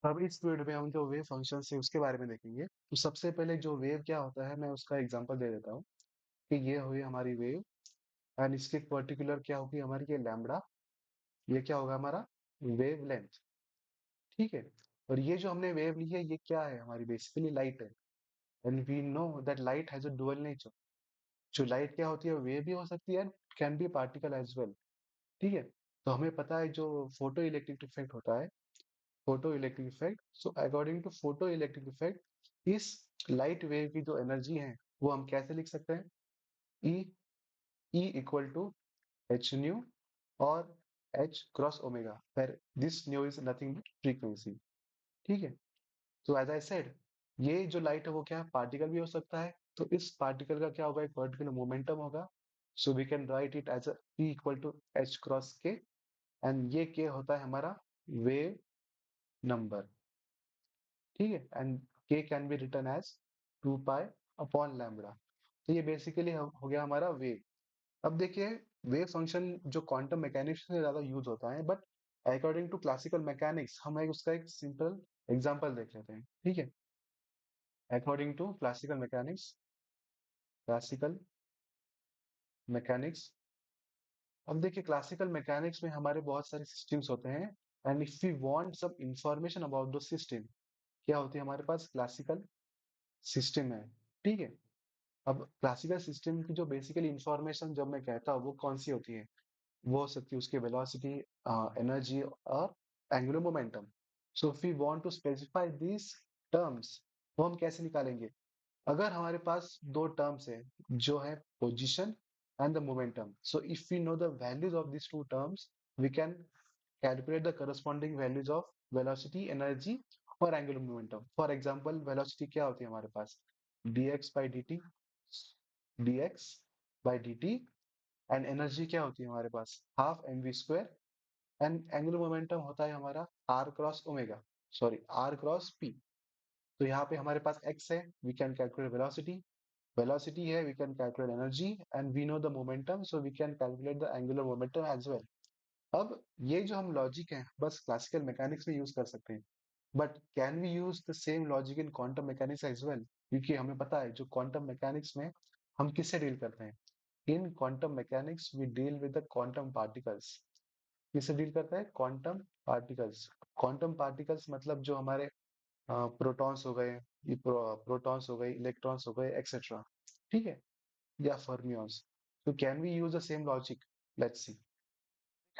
अब इस वीडियो में हम जो वेव फंक्शन है उसके बारे में देखेंगे। तो सबसे पहले जो वेव क्या होता है मैं उसका एग्जांपल दे देता हूँ कि ये हुई हमारी वेव एंड इसकी पर्टिकुलर क्या होगी हमारी ये लैम्बडा। ये क्या होगा हमारा वेव लेंथ। ठीक है। और ये जो हमने वेव ली है ये क्या है हमारी बेसिकली लाइट है। And we know that light has a dual nature. जो लाइट क्या होती है वेव भी हो सकती है, can be particle as well. ठीक है। तो हमें पता है जो फोटो इलेक्ट्रिक इफेक्ट होता है, photoelectric effect, so according to photoelectric effect इस लाइट वेव की जो एनर्जी है वो हम कैसे लिख सकते हैं। E E equal to H nu और h cross omega where this nu is nothing but frequency. ठीक है। तो एज आई सेड ये जो लाइट है वो क्या है पार्टिकल भी हो सकता है। तो इस पार्टिकल का क्या होगा एक पर्टिकुलर मोमेंटम होगा। So we can write it as E equal to H cross K. And ये के होता है हमारा वेव नंबर। ठीक है। And K can be written as 2 pi upon lambda. तो ये बेसिकली हो गया हमारा वेव। अब देखिए वेव फंक्शन जो क्वांटम मैकेनिक्स में ज्यादा यूज होता है, but according to classical mechanics हम उसका एक सिंपल एग्जांपल देख लेते हैं। ठीक है। According to classical mechanics. अब देखिए क्लासिकल मैकेनिक्स में हमारे बहुत सारे सिस्टम्स होते हैं। And if we want some information about the system, क्या होती है हमारे पास क्लासिकल सिस्टम है। ठीक है। अब क्लासिकल सिस्टम की जो बेसिकली इंफॉर्मेशन जब मैं कहता हूँ वो कौन सी होती है, वो हो सकती है उसकी वेलोसिटी, एनर्जी और angular momentum. So if we want to specify these terms, वो हम कैसे निकालेंगे। अगर हमारे पास दो टर्म्स है जो है position and the momentum, so if we know the values of these two terms we can calculate the corresponding values of velocity, energy और angular momentum. For example, velocity क्या होती है हमारे पास dx by dt, dx by dt। And energy क्या होती है हमारे पास half m v square. And angular momentum होता है हमारा r cross omega, sorry r cross p. तो यहाँ पे हमारे पास x है, we can calculate velocity, velocity है we can calculate energy, and we know the momentum so we can calculate the angular momentum as well. अब ये जो हम लॉजिक है बस क्लासिकल मैकेनिक्स में यूज कर सकते हैं, but can we use the same logic in quantum mechanics as well. क्योंकि हमें पता है जो क्वांटम मैकेनिक्स में हम किससे डील करते हैं। In quantum mechanics we deal with the quantum particles. किससे डील करते हैं क्वांटम पार्टिकल्स। क्वांटम पार्टिकल्स मतलब जो हमारे प्रोटॉन्स हो गए, ये प्रोटॉन्स हो गए, इलेक्ट्रॉन्स हो गए एक्सेट्रा। ठीक है। या फर्मियंस। तो can we use the same logic. Let's see.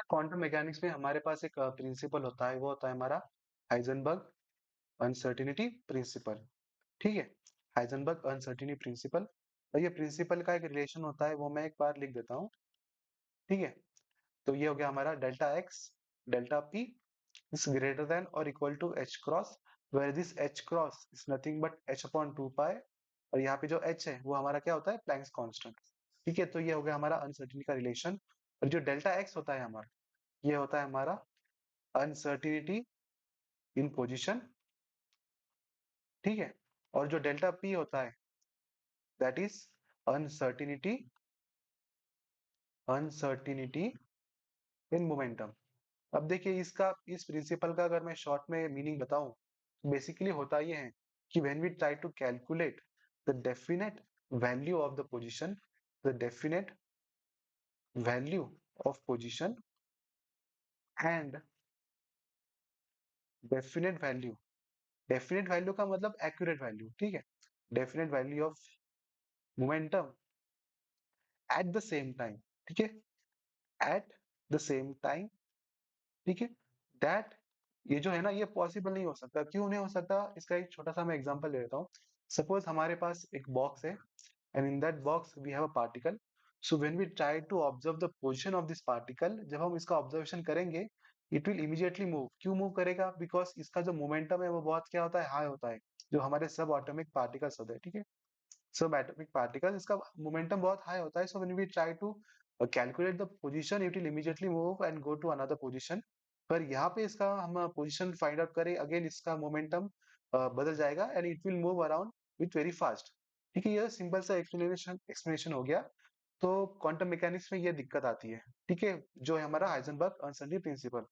Quantum mechanics में हमारे पास एक प्रिंसिपल होता है, वो होता है हमारा हाइजेनबर्ग अनसर्टिनिटी प्रिंसिपल। ठीक है। Heisenberg uncertainty principle. और ये प्रिंसिपल का एक रिलेशन होता है वो मैं एक बार लिख देता हूँ। ठीक है। तो ये हो गया हमारा delta x delta p is greater than और equal to H cross, where this h cross is nothing but h upon 2 pi. और यहाँ पे जो एच है वो हमारा क्या होता है प्लैंक्स कांस्टेंट। ठीक है। तो ये हो गया हमारा अनसर्टिनिटी का रिलेशन। और जो डेल्टा एक्स होता है हमारा, ये होता है हमारा अनसर्टिनिटी इन पोजीशन। ठीक है। और जो डेल्टा पी होता है that is uncertainty uncertainty in momentum. अब देखिए इसका इस प्रिंसिपल का अगर मैं शॉर्ट में मीनिंग बताऊं, बेसिकली होता ये है कि when we try to calculate the definite value of the position, the definite value of position and definite value, definite value का मतलब एक्यूरेट वैल्यू। ठीक है। Definite value of momentum at the same time. ठीक है। At the same time. ठीक है। That ये जो है ना ये पॉसिबल नहीं हो सकता। क्यों नहीं हो सकता इसका एक छोटा सा मैं एग्जांपल ले लेता हूँ। सपोज हमारे पास एक बॉक्स है and in that box we have a particle. So when we try to observe the position of this particle, जब हम इसका ऑब्जर्वेशन करेंगे it will immediately move। क्यों मूव करेगा बिकॉज इसका जो मोमेंटम है वो बहुत क्या होता है हाई होता है, जो हमारे सब एटॉमिक पार्टिकल्स होते हैं। ठीक है। सब एटॉमिक पार्टिकल्स इसका मोमेंटम बहुत हाई होता है। So when we try to calculate the position it will immediately move and go to another position. पर यहाँ पे इसका हम पोजीशन फाइंड आउट करें अगेन इसका मोमेंटम बदल जाएगा and it will move around with very fast. ठीक है। ये सिंपल सा एक्सप्लेनेशन एक्सप्लेनेशन हो गया। तो क्वांटम मैकेनिक्स में ये दिक्कत आती है। ठीक है। जो है हमारा हाइजेनबर्ग अनसर्टेनिटी प्रिंसिपल।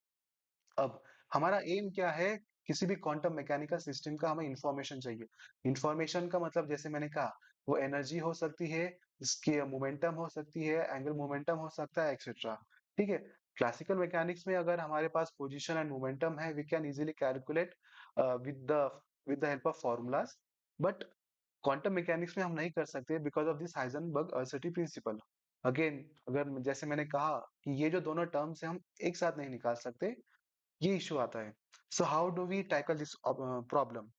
अब हमारा एम क्या है किसी भी क्वांटम मैकेनिकल सिस्टम का हमें इंफॉर्मेशन चाहिए। इंफॉर्मेशन का मतलब जैसे मैंने कहा, वो एनर्जी हो सकती है, इसकी मोमेंटम हो सकती है, एंगुलर मोमेंटम हो सकता है, एक्सेट्रा। ठीक है। क्लासिकल मैकेनिक्स में अगर हमारे पास पोजीशन एंड मोमेंटम है, we can easily calculate with the help of formulas. But quantum mechanics में हम नहीं कर सकते because of this Heisenberg uncertainty principle. Again, अगर जैसे मैंने कहा कि ये जो दोनों टर्म्स हैं हम एक साथ नहीं निकाल सकते, ये इशू आता है। So how do we tackle this problem?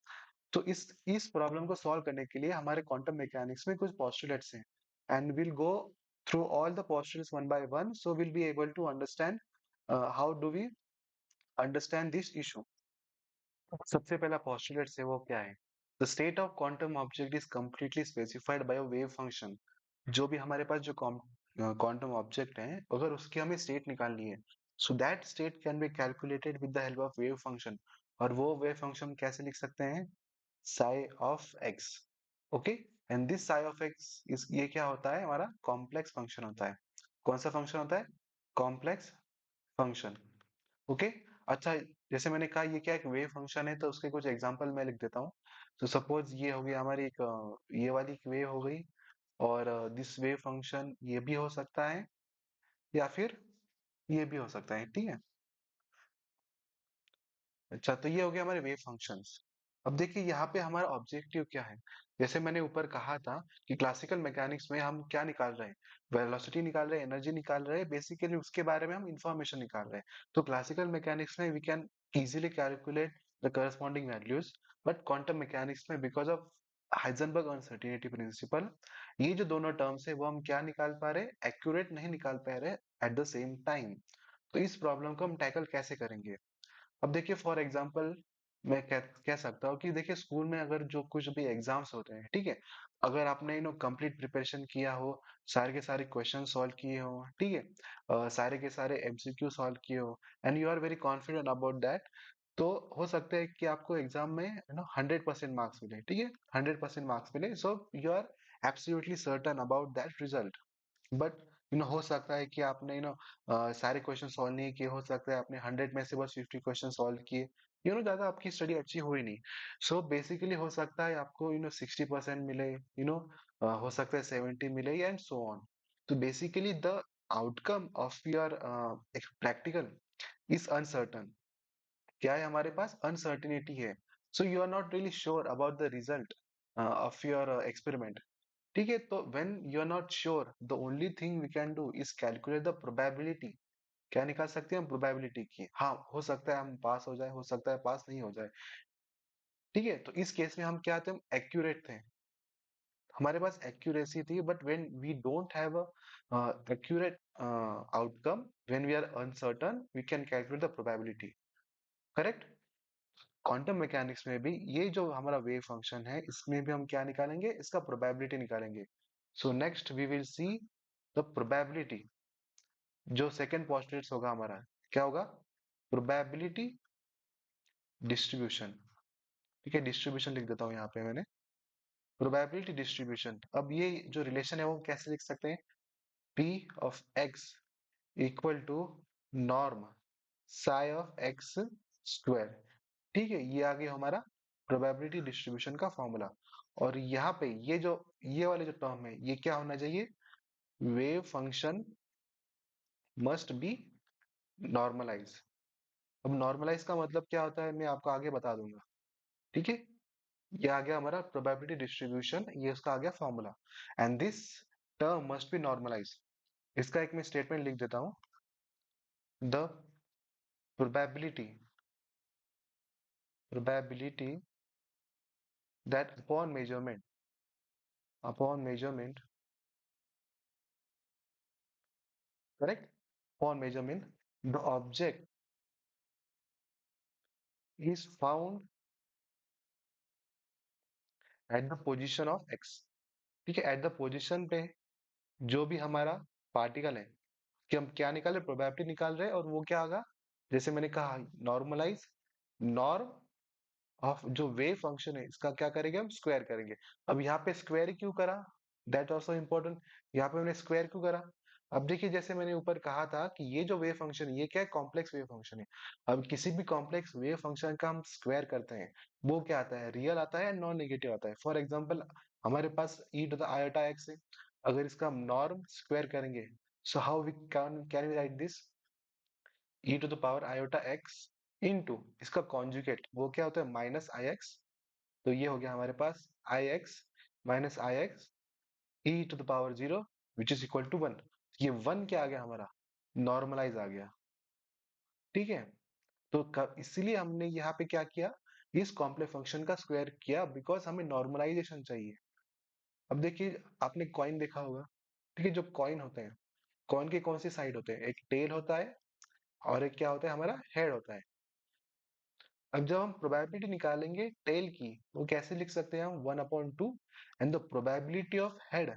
तो इस प्रॉब्लम को सॉल्व करने के लिए हमारे क्वांटम मैकेनिक्स में कुछ पोस्टुलेट्स हैं, and will go through all the postulates one by one, so will be able to understand how do we understand this issue. सबसे पहला पोस्टुलेट है वो क्या है? The state of quantum object is completely specified by a wave function. जो भी हमारे पास जो क्वांटम ऑब्जेक्ट है, अगर उसकी हमें स्टेट निकालनी है, so that state can be calculated with the help of wave function. और वो वेव फंक्शन कैसे लिख सकते हैं? Sai of x. Okay. And this Sai of x इस ये क्या होता है? हमारा कॉम्प्लेक्स फंक्शन होता है। कौन सा फंक्शन होता है? Complex function. ओके। अच्छा, जैसे मैंने कहा ये क्या एक वेव फंक्शन है, तो उसके कुछ एग्जांपल मैं लिख देता हूँ। तो सपोज ये हो गई हमारी एक ये वाली एक वेव हो गई, और दिस वेव फंक्शन ये भी हो सकता है, या फिर ये भी हो सकता है। ठीक है। अच्छा, तो ये हो गया हमारे वेव फंक्शंस। अब देखिए यहाँ पे हमारा ऑब्जेक्टिव क्या है। जैसे मैंने ऊपर कहा था कि क्लासिकल मैकेनिक्स में हम क्या निकाल रहे हैं? वेलोसिटी निकाल रहे हैं, एनर्जी निकाल रहे हैं, बेसिकली उसके बारे में हम इंफॉर्मेशन निकाल रहे हैं। तो क्लासिकल मैकेनिक्स में we can easily calculate the corresponding values. But quantum mechanics में because of Heisenberg uncertainty principle, ये जो दोनों टर्म्स है वो हम क्या निकाल पा रहे? एक्यूरेट नहीं निकाल पा रहे एट द सेम टाइम। तो इस प्रॉब्लम को हम टैकल कैसे करेंगे? अब देखिए फॉर एग्जांपल, मैं कह सकता हूँ कि देखिए स्कूल में अगर जो कुछ भी एग्जाम्स होते हैं, ठीक है, अगर आपने कंप्लीट प्रिपरेशन किया हो, सारे के सारे क्वेश्चन सॉल्व किए हो, ठीक है, सारे के सारे एमसीक्यू सॉल्व किए हो, and you are very confident about that, तो हो सकता है कि आपको एग्जाम में 100% मार्क्स मिले। ठीक है, 100% मार्क्स मिले, so you are absolutely certain about that result. But हो सकता है कि आपने सारे क्वेश्चन सॉल्व नहीं किए, हो सकता है आपने 100 में से बस 50 क्वेश्चन सॉल्व किए, ज्यादा आपकी स्टडी अच्छी हुई नहीं। सो बेसिकली हो सकता है आपको 60% मिले, हो सकता है 70 मिले, एंड सो ऑन। तो basically the outcome of your practical is uncertain. क्या है हमारे पास? अनसर्टिनिटी है। So you are not really sure about the result of your experiment. ठीक है, तो when you are not sure, the only thing we can do is calculate the probability. क्या निकाल सकते हैं हम? प्रोबेबिलिटी की। हाँ, हो सकता है हम पास हो जाए, हो सकता है पास नहीं हो जाए। ठीक है, तो इस केस में हम क्या थे? हम एक्यूरेट थे, हमारे पास एक्यूरेसी थी। But when we don't have a accurate outcome, when we are uncertain, we can calculate the probability. Correct. Quantum mechanics में भी ये जो हमारा वेव फंक्शन है, इसमें भी हम क्या निकालेंगे? इसका प्रोबेबिलिटी निकालेंगे। So next we will see the probability. जो सेकंड पोस्टुलेट होगा हमारा, क्या होगा? Probability distribution. ठीक है, डिस्ट्रीब्यूशन लिख देता हूँ यहाँ पे मैंने, प्रोबेबिलिटी डिस्ट्रीब्यूशन। अब ये जो रिलेशन है वो कैसे लिख सकते हैं? P of X equal to norm psi of X square. ठीक है, ये आ गया हमारा प्रोबेबिलिटी डिस्ट्रीब्यूशन का फॉर्मूला। और यहाँ पे ये वाले जो टर्म है, ये क्या होना चाहिए? Wave function must be normalize. अब नॉर्मलाइज का मतलब क्या होता है, मैं आपको आगे बता दूंगा। ठीक है, ये आ गया हमारा प्रोबेबिलिटी डिस्ट्रीब्यूशन, ये उसका आ गया formula. And this term must be normalize. इसका एक मैं स्टेटमेंट लिख देता हूं। The probability that upon measurement, correct, upon measurement the object is found at the position of x। ठीक है, एट द पोजिशन पे जो भी हमारा पार्टिकल है, कि हम क्या निकाल रहे? प्रोबेबिलिटी निकाल रहे हैं, और वो क्या होगा? जैसे मैंने कहा, नॉर्मलाइज नॉर्म ऑफ जो वेव फंक्शन है, इसका क्या करेंगे? हम स्क्वायर करेंगे। अब यहाँ पे स्क्वायर क्यों करा? That also important. यहाँ पे हमने स्क्वायर क्यों करा? अब देखिए जैसे मैंने ऊपर कहा था कि ये जो वेव फंक्शन ये क्या है, कॉम्प्लेक्स वेव फंक्शन है। अब किसी भी कॉम्प्लेक्स वेव फंक्शन का हम स्क्वायर करते हैं, वो क्या आता है, रियल आता है या नॉन नेगेटिव आता है। फॉर एग्जांपल हमारे पास E to the iota X है, अगर इसका हम नॉर्म स्क्वायर करेंगे, so how we can we write this, E to the power iota X into इसका कॉन्जुगेट, वो क्या होता है, माइनस आई एक्स। तो ये हो गया हमारे पास i x minus i x e to the power 0 which is equal to 1। ये 1 क्या आ गया हमारा, नॉर्मलाइज आ गया। ठीक है, तो इसीलिए हमने यहाँ पे क्या किया, इस कॉम्प्लेक्स फंक्शन का स्क्वायर किया, बिकॉज हमें नॉर्मलाइजेशन चाहिए। अब देखिए आपने कॉइन देखा होगा, ठीक है, जो कॉइन होते हैं, कॉइन के कौन से साइड होते हैं, एक टेल होता है और एक क्या होता है, हमारा हेड होता है। अब जब हम प्रोबेबिलिटी निकालेंगे टेल की, वो कैसे लिख सकते हैं हम, 1/2 and the probability of head,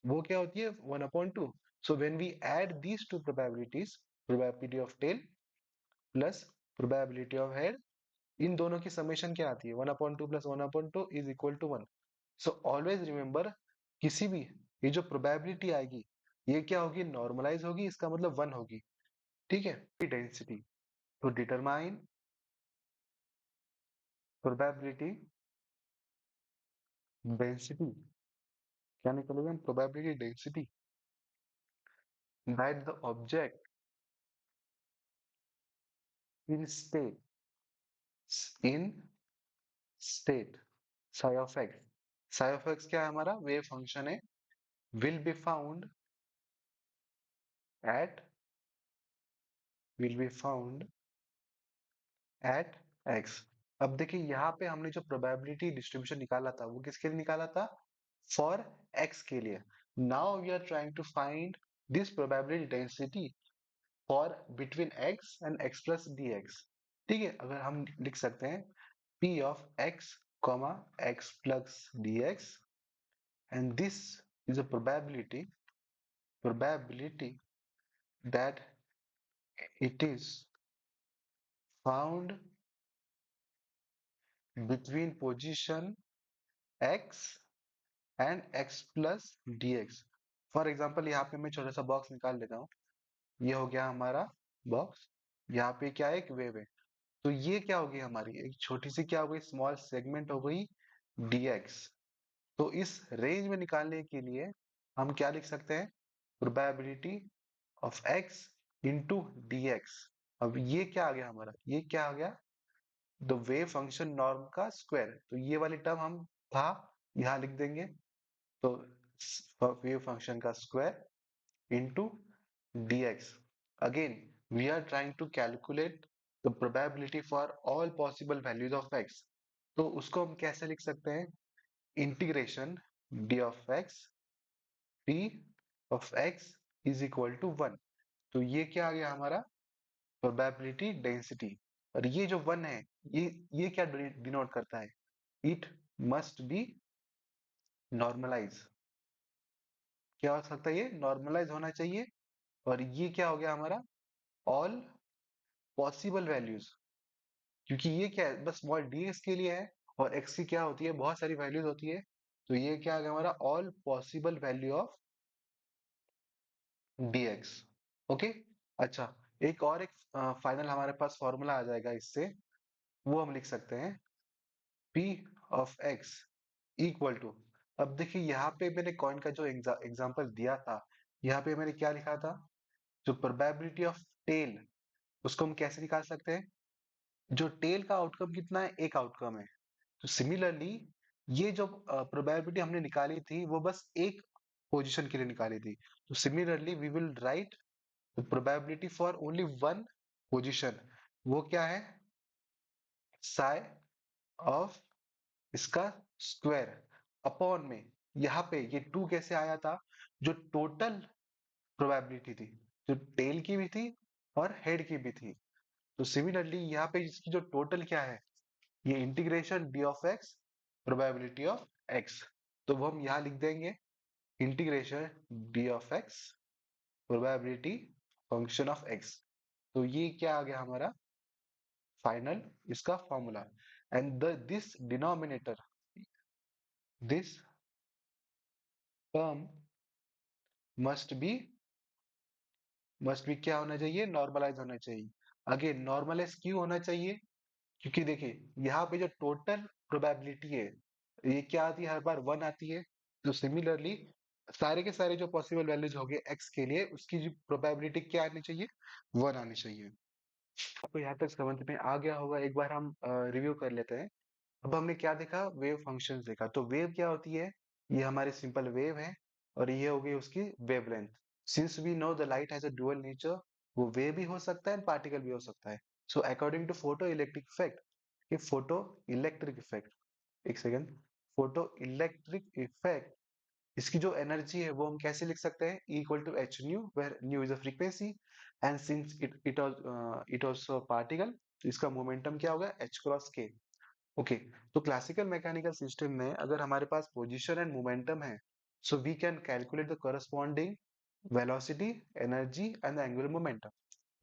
वो क्या होती है, 1/2। So when we add these two probabilities, probability of tail plus probability of head, इन दोनों की समेशन क्या आती है, 1/2 plus 1/2 is equal to 1। So always remember, किसी भी, ये जो प्रोबेबिलिटी आएगी ये क्या होगी, नॉर्मलाइज होगी, इसका मतलब 1 होगी। ठीक है, density to determine probability density, क्या निकलेगा, probability density that the object in state, in state psi of x, psi of x क्या है हमारा, वेव फंक्शन है, will be found at, will be found at x। अब देखिए यहाँ पे हमने जो प्रोबेबिलिटी डिस्ट्रीब्यूशन निकाला था वो किसके लिए निकाला था, फॉर x के लिए। Now we are trying to find this probability density for between x and x plus dx। ठीक है, अगर हम लिख सकते हैं p of x comma x plus dx, and this is a probability that it is found between position x and x plus dx। For example यहाँ पे मैं छोटा सा बॉक्स निकाल लेता हूँ, ये हो गया हमारा बॉक्स, यहाँ पे क्या है, एक वेव है। तो ये क्या हो गई हमारी, एक छोटी सी क्या हो गई, स्मॉल सेगमेंट हो गई dx। तो इस रेंज में निकालने के लिए हम क्या लिख सकते हैं, probability of x into dx। अब ये क्या आ गया हमारा, ये क्या आ गया, द वेव फंक्शन नॉर्म का स्क्वायर। तो ये वाली टर्म हम था यहाँ लिख देंगे, तो वेव फंक्शन का square into dx। Again we are trying to calculate the probability for all possible values of x। तो उसको हम कैसे लिख सकते हैं, integration d of x, d of x is equal to 1। तो ये क्या आ गया हमारा, प्रोबेबिलिटी डेंसिटी। और ये जो 1 है, ये क्या डिनोट करता है, इट मस्ट बी नॉर्मलाइज, क्या हो सकता है, ये नॉर्मलाइज होना चाहिए। और ये क्या हो गया हमारा, ऑल पॉसिबल वैल्यूज, क्योंकि ये क्या है, बस स्मॉल dx के लिए है, और x की क्या होती है, बहुत सारी वैल्यूज होती है। तो ये क्या आ गया हमारा, all possible value of dx। Okay, अच्छा, एक फाइनल हमारे पास फॉर्मूला आ जाएगा इससे, वो हम लिख सकते हैं p of x equal to, अब देखिए यहाँ पे मैंने कॉइन का जो एग्जांपल दिया था, यहाँ पे मैंने क्या लिखा था, जो प्रोबेबिलिटी ऑफ टेल, उसको हम कैसे निकाल सकते हैं, जो टेल का आउटकम कितना है, एक आउटकम है। तो सिमिलरली ये जो प्रोबेबिलिटी हमने निकाली थी वो बस एक पोजीशन के लिए निकाली थी। तो similarly we will write the probability for only one position, वो क्या है, साई ऑफ इसका स्क्वायर अपॉन में, यहाँ पे ये 2 कैसे आया था, जो टोटल प्रोबेबिलिटी थी, जो टेल की भी थी और हेड की भी थी। तो सिमिलरली यहाँ पे इसकी जो टोटल क्या है, ये integration D of x probability of x, तो वो हम यहाँ लिख देंगे integration D of x probability function of x. तो ये क्या आ गया हमारा फाइनल इसका formula. And this denominator, this term must be must be क्या होना चाहिए, नॉर्मलाइज होना चाहिए। अगेन नॉर्मलाइज क्यों होना चाहिए, क्योंकि देखिए यहाँ पे जो टोटल प्रोबेबिलिटी है ये क्या आती है, हर बार वन आती है। तो सिमिलरली सारे के सारे जो पॉसिबल वैल्यूज होंगे एक्स के लिए, उसकी जो प्रोबेबिलिटी क्या आनी चाहिए, वन आनी चाहिए। आपको यहाँ तक समझ में आ गया होगा, एक बार हम रिव्यू कर लेते हैं। अब हमने क्या देखा, वेव फंक्शंस देखा। तो वेव क्या होती है, ये हमारी सिंपल वेव है, और ये हो गई उसकी wavelength. Since we know the light has a dual nature, वो वेव भी हो सकता है एंड पार्टिकल भी हो सकता है। So according to photoelectric effect, ये फोटो इलेक्ट्रिक इफेक्ट, एक सेकेंड, फोटो इलेक्ट्रिक इफेक्ट, इसकी जो एनर्जी है वो हम कैसे लिख सकते हैं, E equal to H nu, where nu is a frequency and since it also particle, तो इसका मोमेंटम क्या होगा, एच क्रॉस के। ओके, तो क्लासिकल मैकेनिकल सिस्टम में अगर हमारे पास पोजीशन एंड मोमेंटम है, so we can calculate the corresponding velocity, energy and the angular momentum.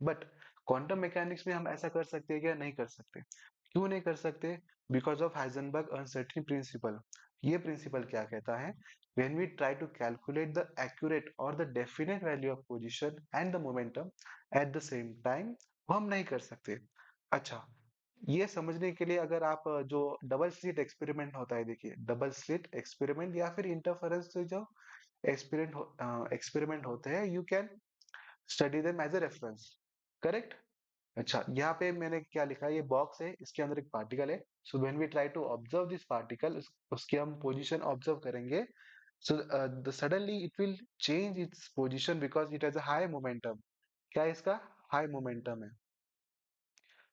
But quantum mechanics में हम ऐसा कर सकते हैं क्या, नहीं कर सकते। क्यों नहीं कर सकते, because of Heisenberg uncertainty principle. ये प्रिंसिपल क्या कहता है, when we try to calculate the accurate or the definite value of position and the momentum at the same time, वो हम नहीं कर सकते। अच्छा, ये समझने के लिए अगर आप जो डबल स्लिट एक्सपेरिमेंट होता है, देखिए डबल स्लिट एक्सपेरिमेंट या फिर इंटरफेरेंस से जो एक्सपेरिमेंट होते हैं, you can study them as a reference, correct. अच्छा, यहाँ पे मैंने क्या लिखा है, ये बॉक्स है, इसके अंदर एक पार्टिकल है। So when we try to observe this particle, उसकी हम पोजीशन ऑब्जर्व करेंगे। So suddenly it will change its position because it has a high momentum. क्या है इसका, हाई मोमेंटम है।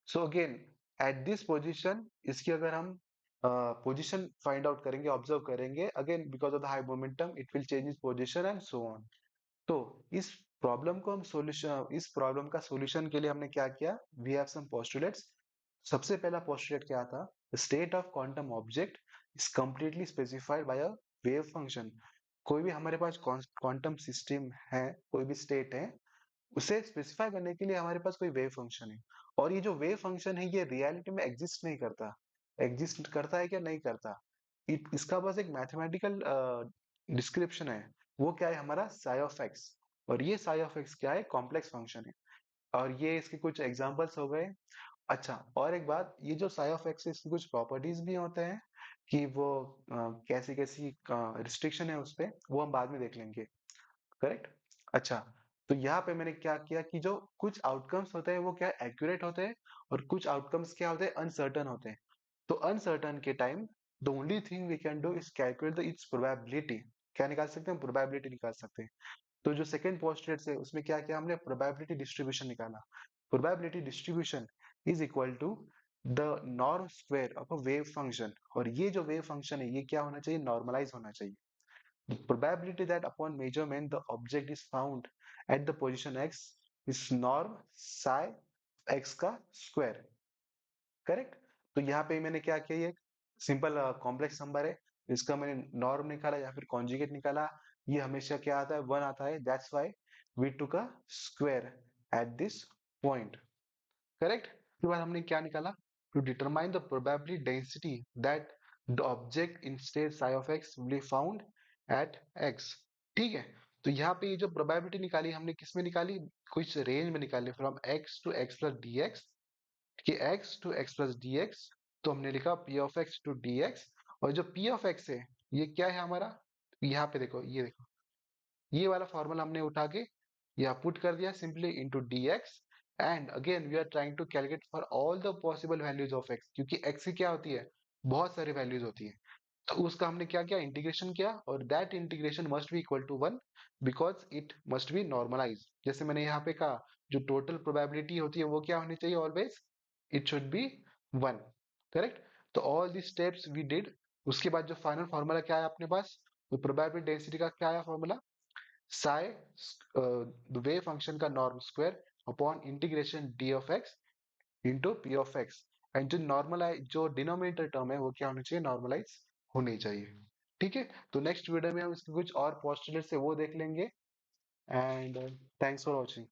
So again at this position, इसकी अगर हम पोजीशन फाइंड आउट करेंगे, ऑब्जर्व करेंगे, again because of the high momentum it will change its position and so on. तो इस प्रॉब्लम को हम सॉल्यूशन, इस प्रॉब्लम का सॉल्यूशन के लिए हमने क्या किया, वी हैव सम पोस्टुलेट्स। सबसे पहला पोस्टुलेट क्या था, the state of quantum object is completely specified by a wave function. कोई भी हमारे पास क्वांटम सिस्टम है, कोई भी स्टेट है, उसे स्पेसिफाई करने के लिए हमारे पास कोई वेव फंक्शन है। और ये जो वेव फंक्शन है ये रियलिटी में एग्जिस्ट नहीं करता। एग्जिस्ट करता है क्या, नहीं करता। इसका बस एक मैथमेटिकल डिस्क्रिप्शन है। वो क्या है, हमारा साई ऑफ एक्स। और ये साई ऑफ एक्स क्या है, कॉम्प्लेक्स फंक्शन है। और ये इसके कुछ एग्जांपल्स हो गए। अच्छा, और एक बात, ये जो साई ऑफ एक्स है इसकी कुछ प्रॉपर्टीज भी होते हैं, कि वो कैसी कैसी रिस्ट्रिक्शन है उस पे, वो हम बाद में देख लेंगे, करेक्ट। अच्छा, तो यहाँ पे मैंने क्या किया कि जो कुछ आउटकम्स होते हैं वो क्या एक्यूरेट होते हैं, और कुछ आउटकम्स क्या होते हैं, अनसर्टन होते हैं। तो अनसर्टन के time the only thing we can do is calculate the its probability. क्या निकाल सकते हैं, प्रोबेबिलिटी निकाल सकते हैं। तो जो सेकंड पोस्टुलेट है उसमें क्या किया हमने, प्रोबेबिलिटी डिस्ट्रीब्यूशन निकाला। Probability distribution is equal to the norm square of a wave function. और ये जो वेव फंक्शन है ये क्या होना चाहिए, नॉर्मलाइज होना चाहिए। The probability that upon measurement the object is found at the position x is norm psi x का स्क्वायर, करेक्ट। तो यहाँ पे मैंने क्या किया, ये सिंपल कॉम्प्लेक्स नंबर है, इसका मैंने नॉर्म निकाला या फिर कॉन्जुगेट निकाला। ये हमेशा क्या आता है, वन आता है, that's why we took a square at this point, correct. उसके बाद हमने क्या निकाला, to determine the probability density that the object in state psi of x will be found at x. ठीक है, तो यहाँ पे ये जो प्रोबेबिलिटी निकाली हमने किस में निकाली, कुछ रेंज में निकाली, from x to x plus d x, कि x to x plus d x. तो हमने लिखा p of x to d x. और जो पी ऑफ एक्स है ये क्या है हमारा, यहाँ पे देखो, ये देखो, ये वाला फॉर्मूला हमने उठा के यहाँ पुट कर दिया simply into dx। And again we are trying to calculate for all the possible values of x, क्योंकि x की क्या होती है, बहुत सारी वैल्यूज होती है। तो उसका हमने क्या किया, इंटीग्रेशन किया, और that integration must be equal to one, because it must be normalize. जैसे मैंने यहाँ पे कहा, जो टोटल प्रोबेबिलिटी होती है वो क्या होनी चाहिए, always it should be one, correct. तो all the steps we did. उसके बाद जो फाइनल फॉर्मूला क्या है अपने पास, तो प्रोबेबिलिटी डेंसिटी का क्या है formula, psi the wave function का norm square upon integration d of x into p of x। And जो नॉर्मलाइज, जो डिनोमिनेटर टर्म है वो क्या होनी चाहिए, नॉर्मलाइज होनी चाहिए। ठीक है, तो नेक्स्ट वीडियो में हम इसके कुछ और पोस्टुलेट्स है वो देख लेंगे। And thanks for watching.